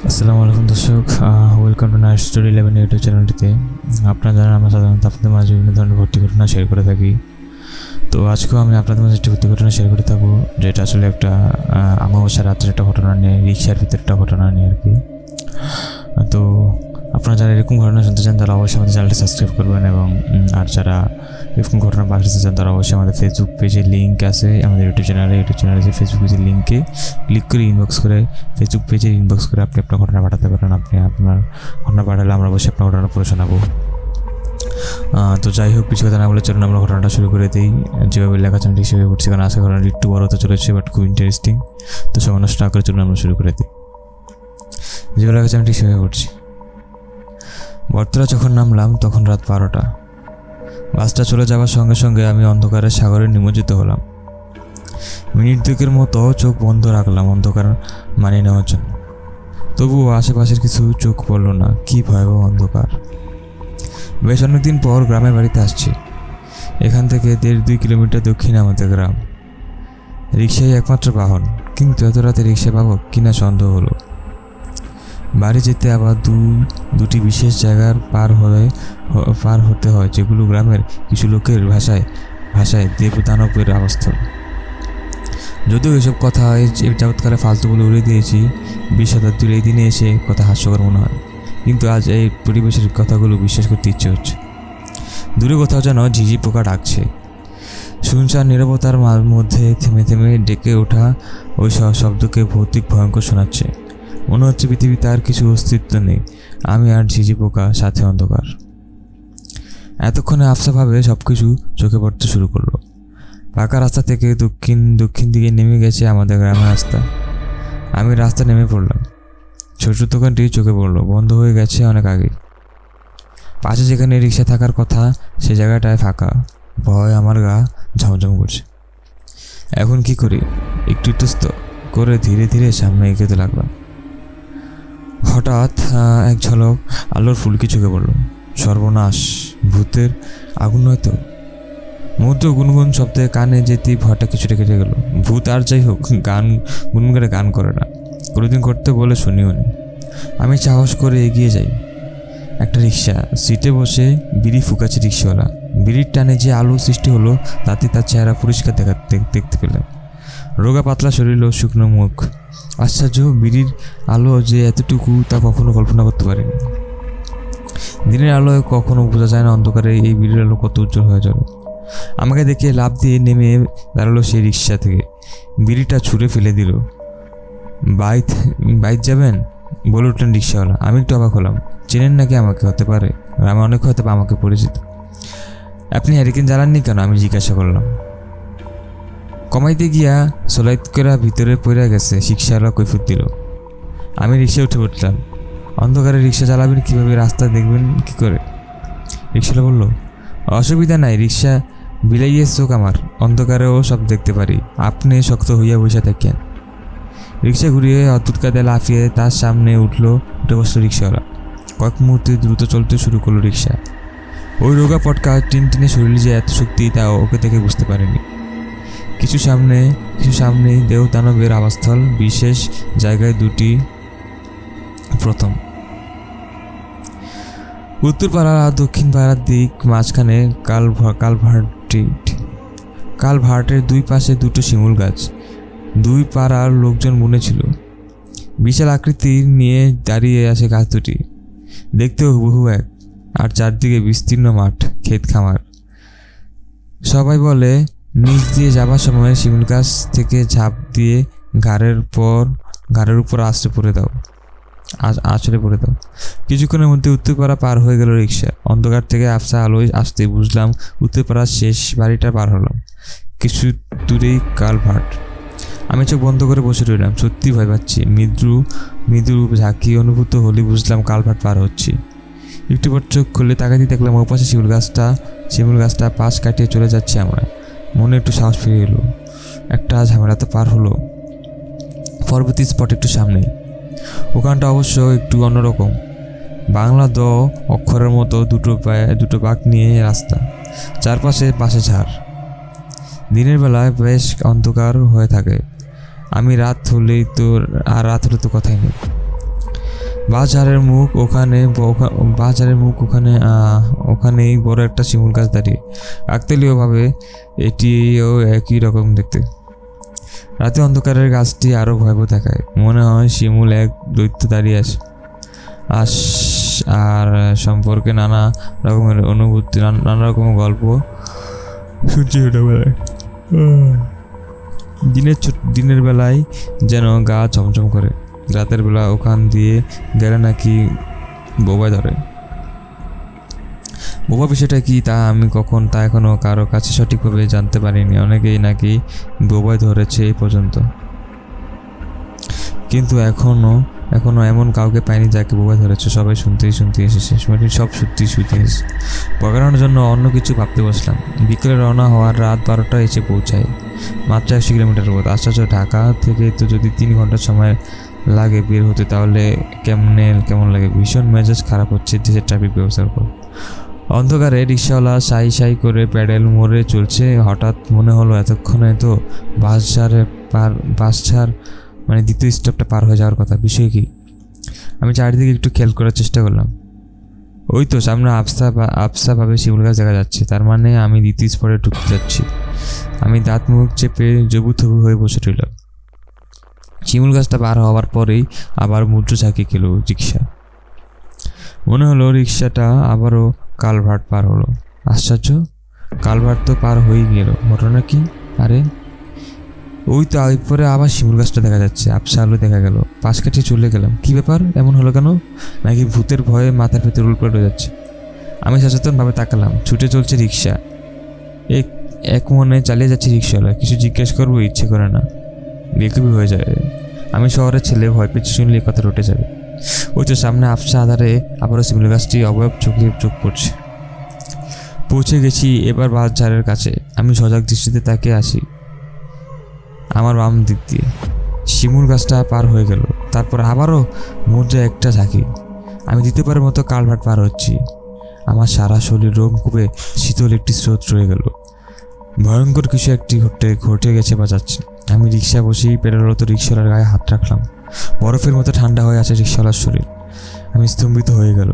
আসসালামু আলাইকুম দর্শক, welcome to night story 11 YouTube চ্যানেলটিতে। আপনারা জানেন আমরা সাধারণত আপনাদের মাঝে বিভিন্ন ধরনের ভর্তি ঘটনা শেয়ার করে থাকি। তো আজকেও আমি আপনাদের মাঝে একটি ভর্তি ঘটনা শেয়ার করে থাকবো, যেটা আসলে একটা অমাবস্যা রাত্রে একটা ঘটনা নিয়ে, রিক্সার ভিতরে একটা ঘটনা নিয়ে আর কি। তো আপনারা যারা এরকম ঘটনা শুনতে চান তারা অবশ্যই আমাদের চ্যানেলটি সাবস্ক্রাইব করবেন, এবং আর যারা এরকম ঘটনা পাঠাতে চান তারা অবশ্যই আমাদের ফেসবুক পেজে লিঙ্ক আছে, আমাদের ইউটিউব চ্যানেলে যে ফেসবুক পেজের লিঙ্কে ক্লিক করে ফেসবুক পেজে ইনবক্স করে আপনি আপনার ঘটনা পাঠাতে পারেন। আপনি আপনার ঘটনা পাঠালে আমরা অবশ্যই আপনার ঘটনা পড়ে শোনাবো। তো যাই হোক, কিছু কথা না বলে চলুন আমরা ঘটনাটা শুরু করে দিই। যেভাবে লেখা আছে আমি ঠিক সেভাবে পড়ছি, কারণ আজকে ঘটনাটি একটু বড় হতে চলেছে, বাট খুব ইন্টারেস্টিং। তো সময় নষ্ট না করে চলুন আমরা শুরু করে দিই। যেভাবে লেখা আছে আমি ঠিক সেভাবে পড়ছি। বটতলা যখন নামলাম তখন রাত 12টা। বাসটা চলে যাওয়ার সঙ্গে সঙ্গে আমি অন্ধকারের সাগরে নিমজ্জিত হলাম। মিনিট দুয়েকের মতো চোখ বন্ধ রাখলাম অন্ধকার মানিয়ে নেওয়ার জন্য। তবুও আশেপাশের কিছু চোখ পড়ল না। কি ভয়াবহ অন্ধকার! বেশ অনেকদিন পর গ্রামের বাড়িতে আসছি। এখান থেকে 1.5-2 কিলোমিটার দক্ষিণে আমাদের গ্রাম। রিক্সাই একমাত্র বাহন, কিন্তু এত রাতে রিক্সা পাবো কিনা সন্দেহ হলো। বাড়ি যেতে আবার দুটি বিশেষ জায়গার পার হতে হয়, যেগুলো গ্রামের কিছু লোকের ভাষায় দেবদানবের আবাসস্থল। যদিও এসব কথা যাবৎকালে ফালতু বলে উড়িয়ে দিয়েছি, 20 শতাব্দীর এই দিনে এসে কথা হাস্যকর মনে হয়, কিন্তু আজ এই পরিবেশের কথাগুলো বিশ্বাস করতে ইচ্ছে হচ্ছে। দূরে কোথাও যেন ঝিঝি পোকা ডাকছে। শুনশান নীরবতার মধ্যে থেমে থেমে ডেকে ওঠা ওই শব্দকে ভৌতিক ভয়ঙ্কর শোনাচ্ছে। মনে হচ্ছে পৃথিবীতে আর কিছু অস্তিত্ব নেই, আমি আর ঝিঝি পোকা, সাথে অন্ধকার। এতক্ষণে আফসাভাবে সব কিছু চোখে পড়তে শুরু করলো। পাকা রাস্তা থেকে দক্ষিণ দিকে নেমে গেছে আমাদের গ্রামের রাস্তা। আমি রাস্তা নেমে পড়লাম। ছোট দোকানটি চোখে পড়লো, বন্ধ হয়ে গেছে অনেক আগে। পাশে যেখানে রিক্সা থাকার কথা সে জায়গাটায় ফাঁকা। ভয় আমার গা ঝমঝম করছে। এখন কি করি? একটু ইতস্ত করে ধীরে ধীরে সামনে এগোতে লাগলাম। হঠাৎ এক ঝলক আলোর ফুলকি চোখে পড়ল। সর্বনাশ! ভূতের আগুন নয়তো? মুহূর্ত গুনগুন শব্দে কানে যেতেই ভয়টা কিছুটা কেটে গেল। ভূত আর যাই হোক, গুনগুন গান করে না, কোনোদিন করতে বলে শুনিও নি। আমি সাহস করে এগিয়ে যাই। একটা রিক্সা, সিটে বসে বিড়ি ফুকাচ্ছে রিক্সাওয়ালা। বিড়ির টানে যে আলো সৃষ্টি হলো তাতে তার চেহারা পরিষ্কার দেখতে পেলাম। রোগা পাতলা শরীর ও শুকনো মুখ। আশ্চর্য, বিড়ির আলো যে এতটুকু তা কখনো কল্পনা করতে পারিনি। দিনের আলোয় কখনো বোঝা যায় না অন্ধকারে এই বিড়ির আলো কত উজ্জ্বল হয়ে যাবে। আমাকে দেখে লাফ দিয়ে নেমে দাঁড়ালো সেই রিক্সা থেকে, বিড়িটা ছুঁড়ে ফেলে দিল। বাইক যাবেন বলে উঠলেন রিক্সাওয়ালা। আমি একটু অবাক হলাম। চেনেন নাকি আমাকে? হতে পারে, আমি অনেক হয়তো আমাকে পরিচিত। আপনি হ্যারিকেন জ্বালাননি কেন? আমি জিজ্ঞাসা করলাম। কমাইতে গিয়া সোলাইত করে ভিতরে পড়ে গেছে, রিক্সাওয়ালা কৈফিয়ত দিল। আমি রিক্সা উঠে উঠলাম। অন্ধকারে রিক্সা চালাবেন কীভাবে? রাস্তা দেখবেন কি করে? রিক্সাওয়ালা বলল, অসুবিধা নাই, রিক্সা বিলাইয়ের চোখ আমার, অন্ধকারেও সব দেখতে পারি, আপনি শক্ত হইয়া বসে থাকেন। রিক্সা ঘুরিয়ে অদ্ভুত কাদে লাফিয়ে তার সামনে উঠে বসলো রিক্সাওয়ালা। কয়েক মুহূর্তে দ্রুত চলতে শুরু করলো রিক্সা। ওই রোগা পটকা টিনে শরীরে যে এত শক্তি তা ওকে দেখে বুঝতে পারেনি। কিছু সামনেই দেবদানবের আবাসস্থল, বিশেষ জায়গায় দুটি। প্রথম, উত্তর পাড়া আর দক্ষিণ পাড়ার দিক মাঝখানে কালভার্টের দুই পাশে দুটো শিমুল গাছ। দুই পাড়ার লোকজন বুনেছিল। বিশাল আকৃতির নিয়ে দাঁড়িয়ে আছে গাছ দুটি, দেখতেও হুবহু এক। আর চারদিকে বিস্তীর্ণ মাঠ, ক্ষেত খামার। সবাই বলে নিচ দিয়ে যাবার সময় শিমুল গাছ থেকে ঝাঁপ দিয়ে ঘাড়ের উপর আছড়ে পড়ে দাও। কিছুক্ষণের মধ্যে উত্তরপাড়া পার হয়ে গেল রিক্সা। অন্ধকার থেকে আফসা আলোয় আসতে বুঝলাম উত্তরপাড়ার শেষ বাড়িটা পার হলাম। কিছু দূরেই কালভার্ট। আমি চোখ বন্ধ করে বসে রইলাম। সত্যি ভয় পাচ্ছি। মৃদু ঝাঁকি অনুভূত হলে বুঝলাম কালভার্ট পার হচ্ছি। একটু পর চোখ খুলে তাকাতে দেখলাম ওপাশে শিমুল গাছটা পাশ কাটিয়ে চলে যাচ্ছি আমরা। মনে একটু সাহস ফিরে এলো। একটা ঝামেলা তো পার হলো। পরবর্তী স্পট একটু সামনে। ওখানটা অবশ্য একটু অন্যরকম। বাংলা অক্ষরের মতো দুটো বাঁক নিয়ে রাস্তা, চারপাশে ঝাড়। দিনের বেলায় বেশ অন্ধকার হয়ে থাকে। রাত হলে তো কথাই নেই। বাজারের মুখ ওখানেই বড় একটা শিমুল গাছ দাঁড়িয়ে। কাকতালীয়ভাবে এটিও একই রকম দেখতে। রাতে অন্ধকারের গাছটি আরও ভয়াবহ দেখায়। মনে হয় শিমুল এক দৈত্য দাঁড়িয়ে আছে, আর সম্পর্কে নানা রকমের অনুভূতি, নানা রকমের গল্প শুনছি ছোটবেলায়। দিনের বেলায় যেন গা চমচম করে, রাতের বেলা ওখান দিয়ে গেলে নাকি বোবায় ধরে। বোবা বিষয়টা কি তা এখনো কারো কাছে সঠিকভাবে জানতে পারিনি। অনেকেই নাকি বোবায় ধরেছে এই পর্যন্ত, কিন্তু এখনো এমন কাউকে পাইনি যাকে বোবায় ধরেছে। সবাই শুনতেই এসেছে, সব সত্যি এসেছে। পকানোর জন্য অন্য কিছু ভাবতে বসলাম। বিকেলে রওনা হওয়ার রাত 12টায় এসে পৌঁছায়, মাত্র 100 কিলোমিটার পথ। আশ্চর্য, ঢাকা থেকে তো যদি 3 ঘন্টা সময় লাগে বের হতে, তাহলে কেমন লাগে। ভীষণ মেজাজ খারাপ হচ্ছে দেশের ট্রাফিক ব্যবস্থার উপর। অন্ধকারে রিক্সাওয়ালা সাই করে প্যাডেল মোড়ে চলছে। হঠাৎ মনে হলো এতক্ষণে তো বাস ছাড় মানে দ্বিতীয় স্টপটা পার হয়ে যাওয়ার কথা। বিষয় কি? আমি চারিদিকে একটু খেয়াল করার চেষ্টা করলাম। ওই তো সামনে আবসাভাবে শিমুল গাছ দেখা যাচ্ছে। তার মানে আমি দ্বিতীয় স্পটে ঢুকতে যাচ্ছি। আমি দাঁত মুখ চেপে জবুথবু হয়ে বসে রইলাম। শিমুল গাছটা পার হওয়ার পরেই আবার মুদ্র ঝাঁকি খেল রিক্সা। মনে হলো রিক্সাটা আবারও কালভার্ট পার হলো। আশ্চর্য, কালভার্ট তো পার হয়ে গেল, ঘটনা কি? আরে ওই তো পরে আবার শিমুল গাছটা দেখা যাচ্ছে, আবসা আলো দেখা গেল। পাশ কাটিয়ে চলে গেলাম। কি ব্যাপার, এমন হলো কেন? নাকি ভূতের ভয়ে মাথার ভেতর উল্টে হয়ে যাচ্ছে? আমি সচেতনভাবে তাকালাম। ছুটে চলছে রিক্সা, এক মনে চালিয়ে যাচ্ছে রিক্সাওয়ালা। কিছু জিজ্ঞেস করবো ইচ্ছে করে না, বেকুবি হয়ে যায়। আমি শহরের ছেলে, ভয় পেয়েছি শুনলে এই কথা রটে যাবে। ওই তো সামনে আবসা আধারে আবারও শিমুল গাছটি অবয়ব চোখ পড়ছে। পৌঁছে গেছি এবার বাসঝাড়ের কাছে। আমি সজাগ দৃষ্টিতে তাকিয়ে আসি আমার বাম দিক দিয়ে। শিমুল গাছটা পার হয়ে গেল, তারপর আবারও মধ্যে একটা ঝাঁকি। আমি দ্বিতীয়বারের মতো কালভার্ট পার হচ্ছি। আমার সারা শরীর রোম কুপে শীতল একটি স্রোত রয়ে গেল। ভয়ঙ্কর কিছু একটি ঘটে গেছে বা যাচ্ছে। আমি রিক্সা বসেই পেরোলত রিক্সাওয়ালার গায়ে হাত রাখলাম। বরফের মতো ঠান্ডা হয়ে আছে রিক্সাওয়ালার শরীর। আমি স্তম্ভিত হয়ে গেল।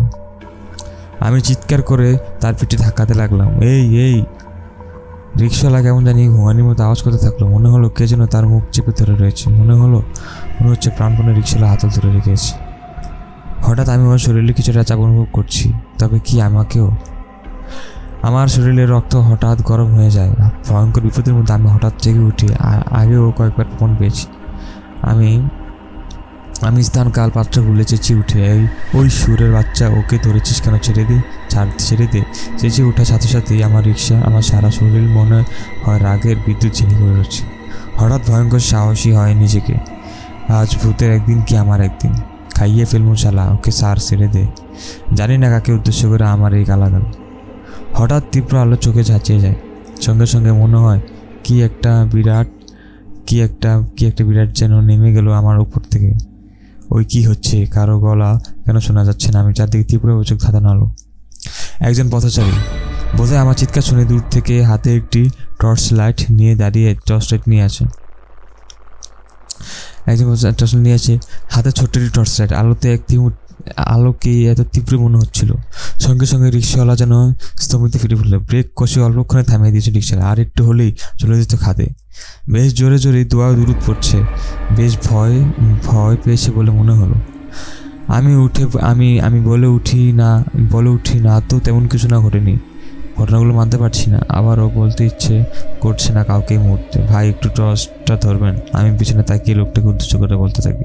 আমি চিৎকার করে তার পিঠে ধাক্কাতে লাগলাম, এই। রিক্সাওয়ালা কেমন জানি ঘুমানির মতো আওয়াজ করতে থাকলো। মনে হলো কে যেন তার মুখ চেপে ধরে রয়েছে। মনে হচ্ছে প্রাণপণে রিক্সাওয়ালা হাতল ধরে রেখেছে। হঠাৎ আমি আমার শরীরে কিছুটা চাপ অনুভব করছি। তবে কি আমাকেও? আমার শরীরের রক্ত হঠাৎ গরম হয়ে যায়। ভয়ঙ্কর বিপদের মধ্যে আমি হঠাৎ জেগে উঠি। আগেও কয়েকবার ফোন পেয়েছি। আমি স্থান কাল পাত্র ভুলে চেঁচিয়ে উঠে, ওই সুরের বাচ্চা, ওকে ধরেছিস কেন? ছেড়ে দে। চেঁচিয়ে ওঠার সাথে সাথেই আমার রিক্সা, আমার সারা শরীর মনে হয় রাগের বিদ্যুৎ ঝিনি করে উঠছে। হঠাৎ ভয়ঙ্কর সাহসী হয় নিজেকে। আজ ভূতের একদিন কি আমার একদিন। খাইয়ে ফেলবো শালা, ওকে ছেড়ে দে। জানি না কাকে উদ্দেশ্য করে আমার এই গালাগাল। হঠাৎ তীব্র আলো চোখে ঝাঁচিয়ে যায়। সঙ্গে সঙ্গে মনে হয় কি একটা বিরাট যেন নেমে গেল আমার উপর থেকে। ওই কি হচ্ছে? কারো গলা কেন শোনা যাচ্ছে না? আমি চারদিকে তীব্র চোখ ধাঁধানো আলো। একজন পথচারী বোধহয় আমার চিৎকার শুনে দূর থেকে হাতে একটি টর্চ লাইট নিয়ে আছে। হাতে ছোট্ট একটি টর্চ লাইট। আলোকে এত তীব্র মনে হচ্ছিল। সঙ্গে সঙ্গে রিক্সাওয়ালা যেন স্তম্ভিত ফিরে পড়ল। ব্রেক কষে অল্পক্ষণে থামিয়ে দিয়েছে রিক্সাওয়ালা। আর একটু হলেই চলে যেত খাদে। বেশ জোরে দোয়া দুরুদ পড়ছে। বেশ ভয় পেয়েছে বলে মনে হলো। আমি বলে উঠি না তো তেমন কিছু না ঘটেনি। ঘটনাগুলো মানতে পারছি না। আবারও বলতে ইচ্ছে করছে না কাউকে এই মুহূর্তে। ভাই একটু টর্চটা ধরবেন? আমি পিছনে তাকিয়ে লোকটাকে উদ্দেশ্য করে বলতে থাকি।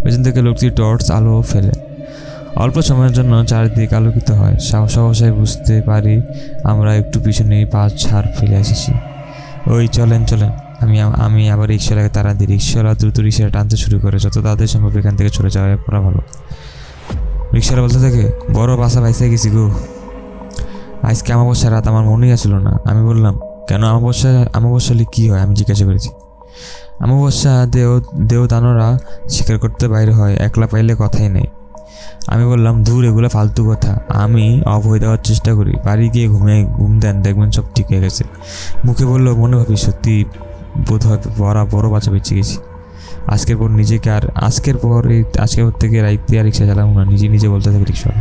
পেছন থেকে লোকটি টর্চ আলো ফেলে। অল্প সময়ের জন্য চারিদিক আলোকিত হয়। সহসায় বুঝতে পারি আমরা একটু পিছনেই পাঁচ ঝাড় ফেলে এসেছি। ওই চলেন। আমি আবার রিক্সাওয়ালাকে তাড়া দিই। রিক্সাওয়ালা দ্রুত রিক্সা টানতে শুরু করে। যত তাড়াতাড়ি সম্ভব এখান থেকে চলে যাওয়া পড়া ভালো। রিক্সাওয়ালা বলতে থাকে, বড় বাসা বাইসে গেছি গো। আজকে অমাবস্যা রাত, আমার মনেই আসলো না। আমি বললাম, কেন অমাবস্যা হলে কী হয়? আমি জিজ্ঞাসা করেছি। অমাবস্যা দেবদানরা শিকার করতে বাইরে হয়, একলা পাইলে কথাই নেই। আমি বললাম, ধুর, এগুলো ফালতু কথা। আমি অভয় দেওয়ার চেষ্টা করি। বাড়ি গিয়ে ঘুম দেন, দেখবেন সব ঠিক হয়ে গেছে। মুখে বললো, মনে ভাবি সত্যি বোধ হয় বড় বাচ্চা বেঁচে গেছি। আজকের পর নিজেকে আর আজকের পর থেকে রাইতে আর রিক্সা চালাবো না, নিজে বলতে থাকি রিক্সা।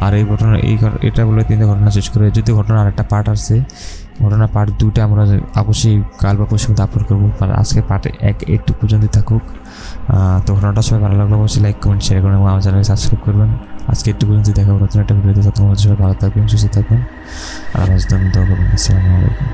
আর এই ঘটনা এটা বলে 3টা ঘটনা শেষ করে, যদি ঘটনা আরেকটা পার্ট আসছে, ঘটনা পার্ট 2টা আমরা অবশ্যই কাল বা পরশুর মধ্যে আপলোড করবো। আর আজকে পার্টে একটু পর্যন্ত থাকুক। তো ঘটনাটা সবাই ভালো লাগলো অবশ্যই লাইক কমেন্ট শেয়ার করবেন এবং আমার চ্যানেলে সাবস্ক্রাইব করবেন। আজকে একটু পর্যন্ত দেখা নতুন একটা ভিডিওতে। তোমাদের সবাই ভালো থাকবেন, সুস্থ থাকবেন, আর আমার জন্য দোয়া করবেন। আসসালামু আলাইকুম।